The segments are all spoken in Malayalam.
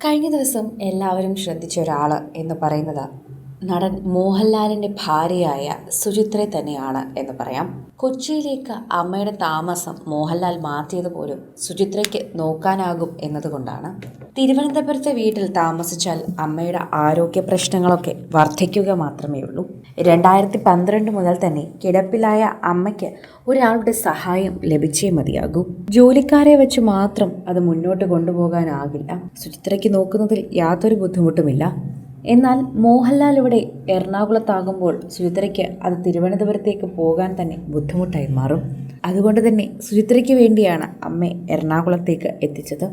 കഴിഞ്ഞ ദിവസം എല്ലാവരും ശ്രദ്ധിച്ച ഒരാൾ എന്ന് പറയുന്നത് നടൻ മോഹൻലാലിൻ്റെ ഭാര്യയായ സുചിത്രയെ തന്നെയാണ് എന്ന് പറയാം. കൊച്ചിയിലേക്ക് അമ്മയുടെ താമസം മോഹൻലാൽ മാറ്റിയത് പോലും സുചിത്രയ്ക്ക് നോക്കാനാകും എന്നതുകൊണ്ടാണ്. തിരുവനന്തപുരത്തെ വീട്ടിൽ താമസിച്ചാൽ അമ്മയുടെ ആരോഗ്യ പ്രശ്നങ്ങളൊക്കെ വർദ്ധിക്കുക മാത്രമേ ഉള്ളൂ. 2012 മുതൽ തന്നെ കിടപ്പിലായ അമ്മയ്ക്ക് ഒരാളുടെ സഹായം ലഭിച്ചേ മതിയാകൂ. ജോലിക്കാരെ വെച്ച് മാത്രം അത് മുന്നോട്ട് കൊണ്ടുപോകാനാകില്ല. സുചിത്രയ്ക്ക് നോക്കുന്നതിൽ യാതൊരു ബുദ്ധിമുട്ടുമില്ല. എന്നാൽ മോഹൻലാൽ ഇവിടെ എറണാകുളത്താകുമ്പോൾ സുചിത്രയ്ക്ക് അത് തിരുവനന്തപുരത്തേക്ക് പോകാൻ തന്നെ ബുദ്ധിമുട്ടായി മാറും. അതുകൊണ്ട് തന്നെ സുചിത്രയ്ക്ക് വേണ്ടിയാണ് അമ്മ എറണാകുളത്തേക്ക് എത്തിച്ചത്.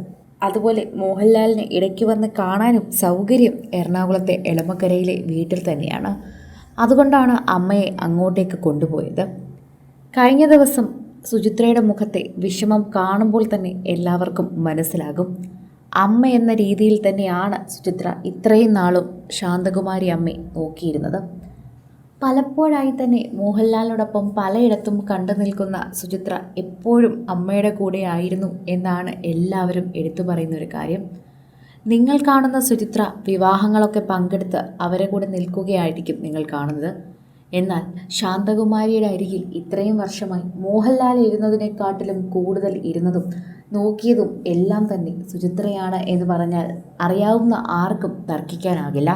അതുപോലെ മോഹൻലാലിന് ഇടയ്ക്ക് വന്ന് കാണാനും സൗകര്യം എറണാകുളത്തെ എളമക്കരയിലെ വീട്ടിൽ തന്നെയാണ്. അതുകൊണ്ടാണ് അമ്മയെ അങ്ങോട്ടേക്ക് കൊണ്ടുപോയത്. കഴിഞ്ഞ ദിവസം സുചിത്രയുടെ മുഖത്തെ വിഷമം കാണുമ്പോൾ തന്നെ എല്ലാവർക്കും മനസ്സിലാകും. അമ്മ എന്ന രീതിയിൽ തന്നെയാണ് സുചിത്ര ഇത്രയും നാളും ശാന്തകുമാരി അമ്മയെ നോക്കിയിരുന്നത്. പലപ്പോഴായി തന്നെ മോഹൻലാലിനോടൊപ്പം പലയിടത്തും കണ്ടു നിൽക്കുന്ന സുചിത്ര എപ്പോഴും അമ്മയുടെ കൂടെ ആയിരുന്നു എന്നാണ് എല്ലാവരും എടുത്തു പറയുന്ന ഒരു കാര്യം. നിങ്ങൾ കാണുന്ന സുചിത്ര വിവാഹങ്ങളൊക്കെ പങ്കെടുത്ത് അവരെ കൂടെ നിൽക്കുകയായിരിക്കും നിങ്ങൾ കാണുന്നത്. എന്നാൽ ശാന്തകുമാരിയുടെ അരികിൽ ഇത്രയും വർഷമായി മോഹൻലാൽ ഇരുന്നതിനെക്കാട്ടിലും കൂടുതൽ ഇരുന്നതും നോക്കിയതും എല്ലാം തന്നെ സുചിത്രയാണ് എന്ന് പറഞ്ഞാൽ അറിയാവുന്ന ആർക്കും തർക്കിക്കാനാകില്ല.